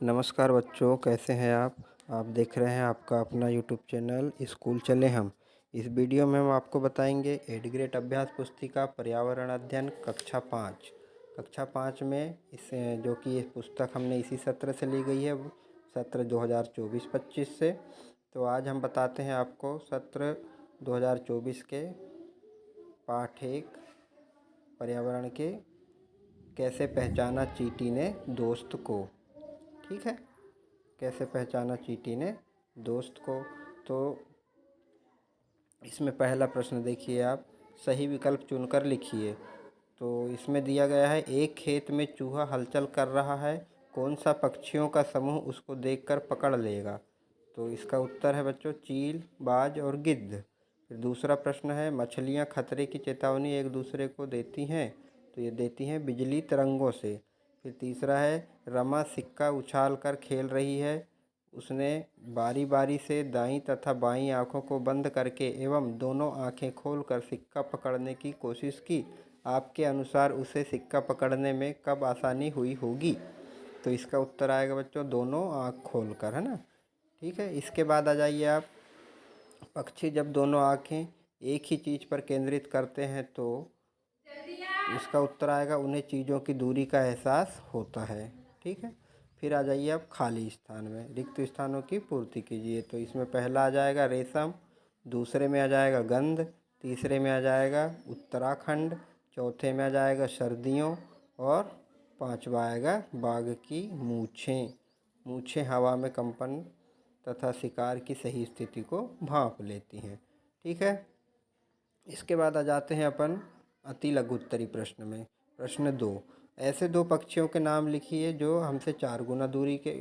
नमस्कार बच्चों, कैसे हैं आप? आप देख रहे हैं आपका अपना यूट्यूब चैनल स्कूल चले हम। इस वीडियो में हम आपको बताएंगे 8th ग्रेड अभ्यास पुस्तिका पर्यावरण अध्ययन कक्षा 5 में इस जो कि ये पुस्तक हमने इसी सत्र से ली गई है, सत्र 2024-25 से। तो आज हम बताते हैं आपको सत्र 2024 के पाठ 1 पर्यावरण के कैसे पहचाना चींटी ने दोस्त को। ठीक है, कैसे पहचाना चींटी ने दोस्त को। तो इसमें पहला प्रश्न देखिए, आप सही विकल्प चुनकर लिखिए। तो इसमें दिया गया है, एक खेत में चूहा हलचल कर रहा है, कौन सा पक्षियों का समूह उसको देखकर पकड़ लेगा? तो इसका उत्तर है बच्चों चील, बाज और गिद्ध। फिर दूसरा प्रश्न है, मछलियाँ खतरे की चेतावनी एक दूसरे को देती हैं, तो ये देती हैं बिजली तरंगों से। फिर तीसरा है, रमा सिक्का उछाल कर खेल रही है, उसने बारी बारी से दाईं तथा बाईं आंखों को बंद करके एवं दोनों आंखें खोलकर सिक्का पकड़ने की कोशिश की। आपके अनुसार उसे सिक्का पकड़ने में कब आसानी हुई होगी? तो इसका उत्तर आएगा बच्चों दोनों आंख खोलकर, है ना। ठीक है, इसके बाद आ जाइए आप, पक्षी जब दोनों आंखें एक ही चीज़ पर केंद्रित करते हैं तो इसका उत्तर आएगा उन्हें चीज़ों की दूरी का एहसास होता है। ठीक है, फिर आ जाइए आप खाली स्थान में, रिक्त स्थानों की पूर्ति कीजिए। तो इसमें पहला आ जाएगा रेशम, दूसरे में आ जाएगा गंध, तीसरे में आ जाएगा उत्तराखंड, चौथे में आ जाएगा सर्दियों और पांचवा आएगा बाघ की मूछें। मूछें हवा में कंपन तथा शिकार की सही स्थिति को भांप लेती हैं। ठीक है, इसके बाद आ जाते हैं अपन अति लघु उत्तरी प्रश्न में। प्रश्न 2, ऐसे दो पक्षियों के नाम लिखिए जो हमसे 4 गुना दूरी के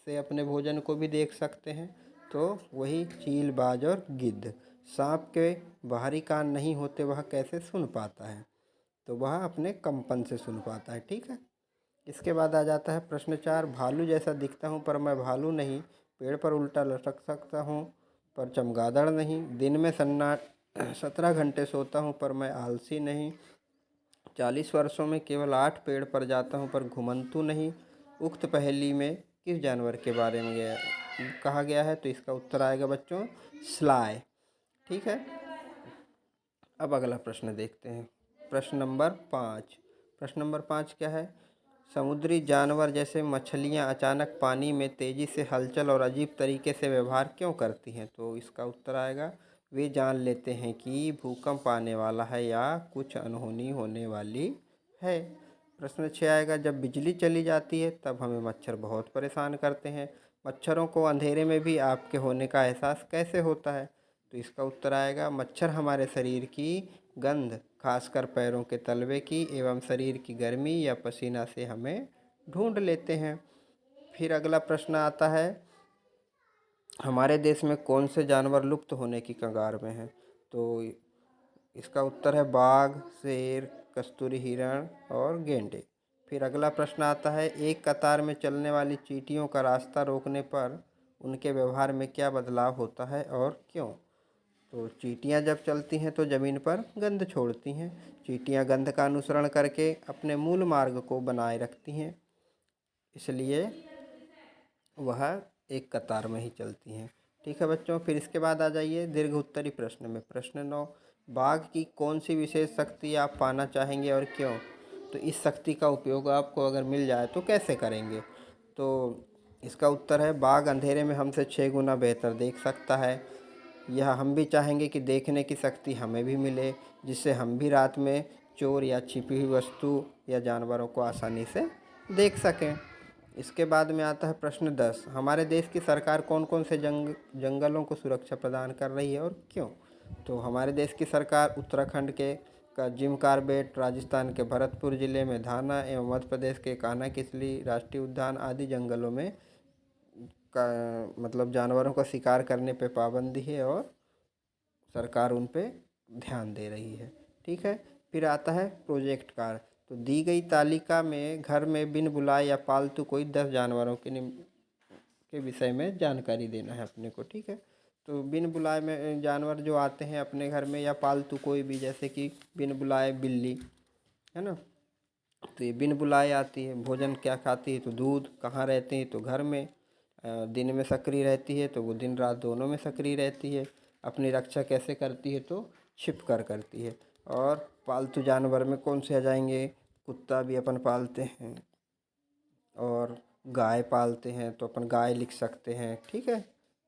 से अपने भोजन को भी देख सकते हैं। तो वही चील, बाज और गिद्ध। सांप के बाहरी कान नहीं होते, वह कैसे सुन पाता है? तो वह अपने कंपन से सुन पाता है। ठीक है, इसके बाद आ जाता है प्रश्न 4, भालू जैसा दिखता हूँ पर मैं भालू नहीं, पेड़ पर उल्टा लटक सकता हूँ पर चमगादड़ नहीं, दिन में 17 घंटे सोता हूँ पर मैं आलसी नहीं, 40 वर्षों में केवल 8 पेड़ पर जाता हूँ पर घुमंतू नहीं। उक्त पहेली में किस जानवर के बारे में कहा गया है? तो इसका उत्तर आएगा बच्चों स्लाय। ठीक है, अब अगला प्रश्न देखते हैं, प्रश्न नंबर 5। प्रश्न नंबर 5 क्या है? समुद्री जानवर जैसे मछलियाँ अचानक पानी में तेज़ी से हलचल और अजीब तरीके से व्यवहार क्यों करती हैं? तो इसका उत्तर आएगा वे जान लेते हैं कि भूकंप आने वाला है या कुछ अनहोनी होने वाली है। प्रश्न 6 आएगा, जब बिजली चली जाती है तब हमें मच्छर बहुत परेशान करते हैं, मच्छरों को अंधेरे में भी आपके होने का एहसास कैसे होता है? तो इसका उत्तर आएगा मच्छर हमारे शरीर की गंध, खासकर पैरों के तलवे की एवं शरीर की गर्मी या पसीना से हमें ढूंढ लेते हैं। फिर अगला प्रश्न आता है, हमारे देश में कौन से जानवर लुप्त होने की कगार में हैं? तो इसका उत्तर है बाघ, शेर, कस्तूरी हिरण और गेंडे। फिर अगला प्रश्न आता है, एक कतार में चलने वाली चींटियों का रास्ता रोकने पर उनके व्यवहार में क्या बदलाव होता है और क्यों? तो चींटियां जब चलती हैं तो ज़मीन पर गंध छोड़ती हैं। चींटियां गंध का अनुसरण करके अपने मूल मार्ग को बनाए रखती हैं, इसलिए वह एक कतार में ही चलती हैं। ठीक है बच्चों, फिर इसके बाद आ जाइए दीर्घ उत्तरी प्रश्न में। प्रश्न 9, बाघ की कौन सी विशेष शक्ति आप पाना चाहेंगे और क्यों? तो इस शक्ति का उपयोग आपको अगर मिल जाए तो कैसे करेंगे? तो इसका उत्तर है बाघ अंधेरे में हमसे 6 गुना बेहतर देख सकता है। यह हम भी चाहेंगे कि देखने की शक्ति हमें भी मिले, जिससे हम भी रात में चोर या छिपी हुई वस्तु या जानवरों को आसानी से देख सकें। इसके बाद में आता है प्रश्न 10, हमारे देश की सरकार कौन कौन से जंगलों को सुरक्षा प्रदान कर रही है और क्यों? तो हमारे देश की सरकार उत्तराखंड के का जिम कार्बेट, राजस्थान के भरतपुर जिले में धाना एवं मध्य प्रदेश के कान्हा किसली राष्ट्रीय उद्यान आदि जंगलों में मतलब जानवरों का शिकार करने पे पाबंदी है और सरकार उन पे ध्यान दे रही है। ठीक है, फिर आता है प्रोजेक्ट कार्य। तो दी गई तालिका में घर में बिन बुलाए या पालतू कोई 10 जानवरों के विषय में जानकारी देना है अपने को। ठीक है, तो बिन बुलाए में जानवर जो आते हैं अपने घर में या पालतू कोई भी, जैसे कि बिन बुलाए बिल्ली, है ना, तो ये बिन बुलाए आती है। भोजन क्या खाती है? तो दूध। कहाँ रहती है? तो घर में। दिन में सक्रिय रहती है तो वो दिन रात दोनों में सक्रिय रहती है। अपनी रक्षा कैसे करती है? तो छिप कर करती है। और पालतू जानवर में कौन से आ जाएंगे? कुत्ता भी अपन पालते हैं, और गाय पालते हैं तो अपन गाय लिख सकते हैं। ठीक है,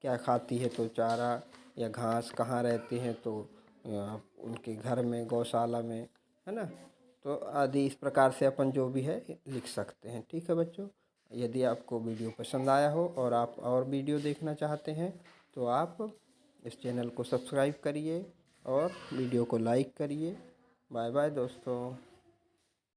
क्या खाती है? तो चारा या घास। कहाँ रहती हैं? तो उनके घर में, गौशाला में, है ना। तो आदि इस प्रकार से अपन जो भी है लिख सकते हैं। ठीक है बच्चों, यदि आपको वीडियो पसंद आया हो और आप और वीडियो देखना चाहते हैं तो आप इस चैनल को सब्सक्राइब करिए और वीडियो को लाइक करिए। बाय बाय दोस्तों।